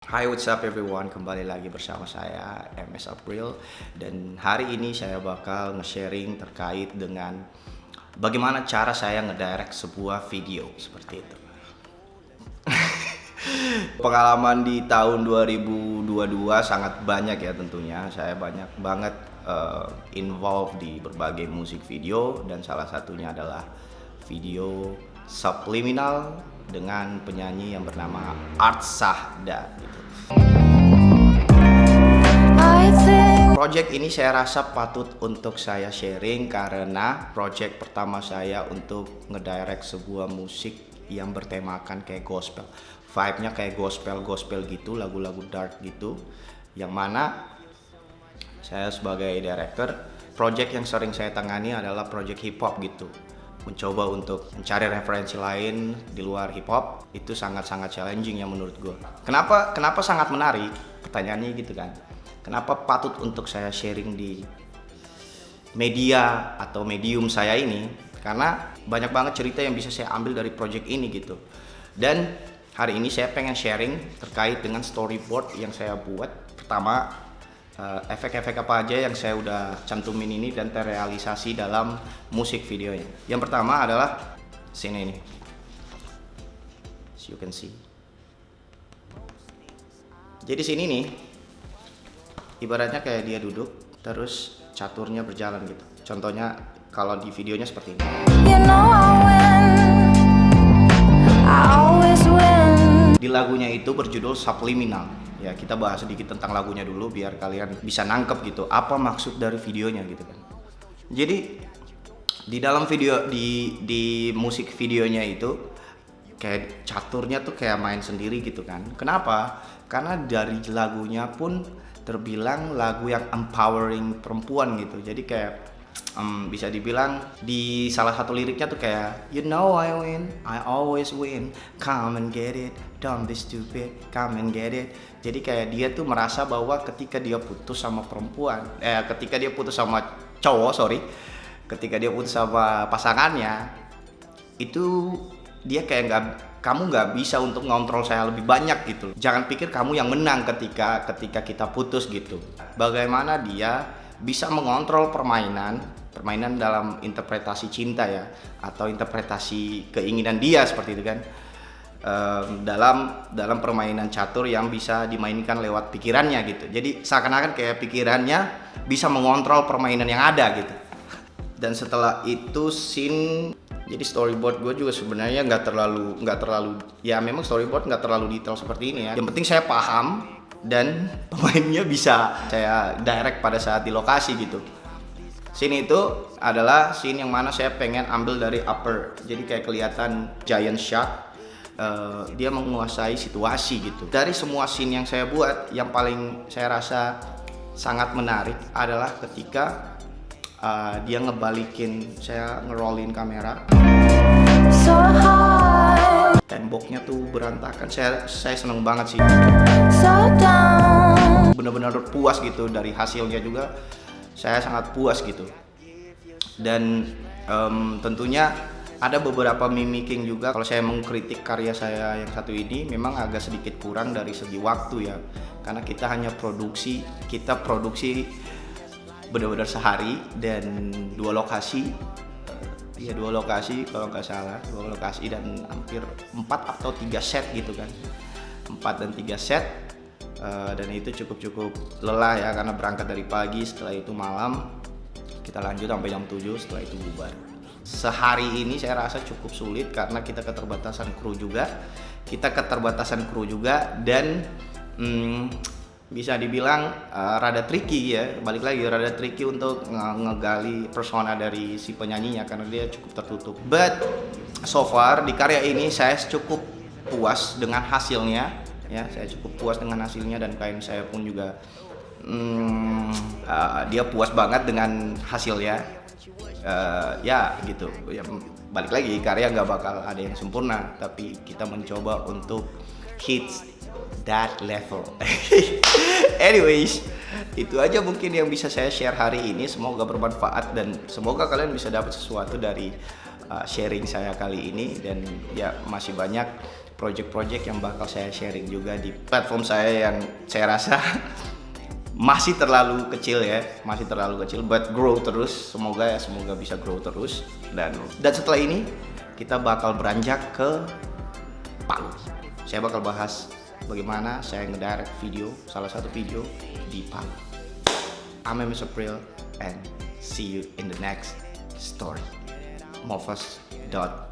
Hi, what's up everyone? Kembali lagi bersama saya MS April dan hari ini saya bakal nge-sharing terkait dengan bagaimana cara saya ngedirect sebuah video seperti itu. Pengalaman di tahun 2022 sangat banyak ya tentunya. Saya banyak banget involved di berbagai musik video dan salah satunya adalah video Subliminal dengan penyanyi yang bernama Art Sahda gitu. Project ini saya rasa patut untuk saya sharing karena project pertama saya untuk ngedirect sebuah musik yang bertemakan kayak gospel. Vibe-nya kayak gospel gitu, lagu-lagu dark gitu. Yang mana saya sebagai director, project yang sering saya tangani adalah project hip hop gitu. Mencoba untuk mencari referensi lain di luar hip hop itu sangat-sangat challenging ya menurut gue. Kenapa sangat menarik? Pertanyaannya gitu kan. Kenapa patut untuk saya sharing di media atau medium saya ini? Karena banyak banget cerita yang bisa saya ambil dari project ini gitu. Dan hari ini saya pengen sharing terkait dengan storyboard yang saya buat. Pertama, efek-efek apa aja yang saya udah cantumin ini dan terrealisasi dalam musik videonya. Yang pertama adalah scene ini, as you can see. Jadi sini nih, ibaratnya kayak dia duduk, terus caturnya berjalan gitu. Contohnya kalau di videonya seperti ini. Di lagunya itu berjudul Subliminal. Ya, kita bahas sedikit tentang lagunya dulu biar kalian bisa nangkep gitu apa maksud dari videonya gitu kan. Jadi di dalam video di musik videonya itu kayak caturnya tuh kayak main sendiri gitu kan. Kenapa? Karena dari lagunya pun terbilang lagu yang empowering perempuan gitu. Jadi kayak bisa dibilang di salah satu liriknya tuh kayak you know I win, I always win, come and get it, don't be stupid, come and get it. Jadi kayak dia tuh merasa bahwa ketika dia putus sama perempuan, ketika dia putus sama cowok, ketika dia putus sama pasangannya, itu dia kayak kamu nggak bisa untuk ngontrol saya lebih banyak gitu. Jangan pikir kamu yang menang ketika kita putus gitu. Bagaimana dia bisa mengontrol permainan dalam interpretasi cinta ya, atau interpretasi keinginan dia seperti itu kan, dalam permainan catur yang bisa dimainkan lewat pikirannya gitu. Jadi seakan-akan kayak pikirannya bisa mengontrol permainan yang ada gitu. Dan setelah itu scene, jadi storyboard gue juga sebenarnya nggak terlalu ya, memang storyboard nggak terlalu detail seperti ini ya. Yang penting saya paham dan pemainnya bisa saya direct pada saat di lokasi gitu. Scene itu adalah scene yang mana saya pengen ambil dari upper, jadi kayak kelihatan giant shot, dia menguasai situasi gitu. Dari semua scene yang saya buat, yang paling saya rasa sangat menarik adalah ketika dia ngebalikin, saya ngerolin kamera, temboknya tuh berantakan. Saya seneng banget sih, bener-bener puas gitu dari hasilnya juga. Saya sangat puas gitu. Dan tentunya ada beberapa mimicking juga. Kalau saya mengkritik karya saya yang satu ini, memang agak sedikit kurang dari segi waktu ya, karena kita produksi benar-benar sehari dan dua lokasi kalau nggak salah, dua lokasi dan hampir 4 atau 3 set gitu kan, 4 dan 3 set. Dan itu cukup lelah ya, karena berangkat dari pagi, setelah itu malam, kita lanjut sampai jam 7, setelah itu bubar. Sehari ini saya rasa cukup sulit karena kita keterbatasan kru juga, dan bisa dibilang rada tricky ya, balik lagi rada tricky untuk ngegali persona dari si penyanyinya karena dia cukup tertutup. But so far di karya ini saya cukup puas dengan hasilnya ya, dan klien saya pun juga dia puas banget dengan hasilnya. Ya gitu ya, balik lagi karya nggak bakal ada yang sempurna, tapi kita mencoba untuk hit that level. Anyways, itu aja mungkin yang bisa saya share hari ini. Semoga bermanfaat dan semoga kalian bisa dapat sesuatu dari sharing saya kali ini. Dan ya, masih banyak project-project yang bakal saya sharing juga di platform saya yang saya rasa masih terlalu kecil ya, but grow terus, semoga bisa grow terus. Dan setelah ini kita bakal beranjak ke Palu. Saya bakal bahas bagaimana saya ngedirect video, salah satu video di Palu. I'm Ms. April and see you in the next story. Mofas.talk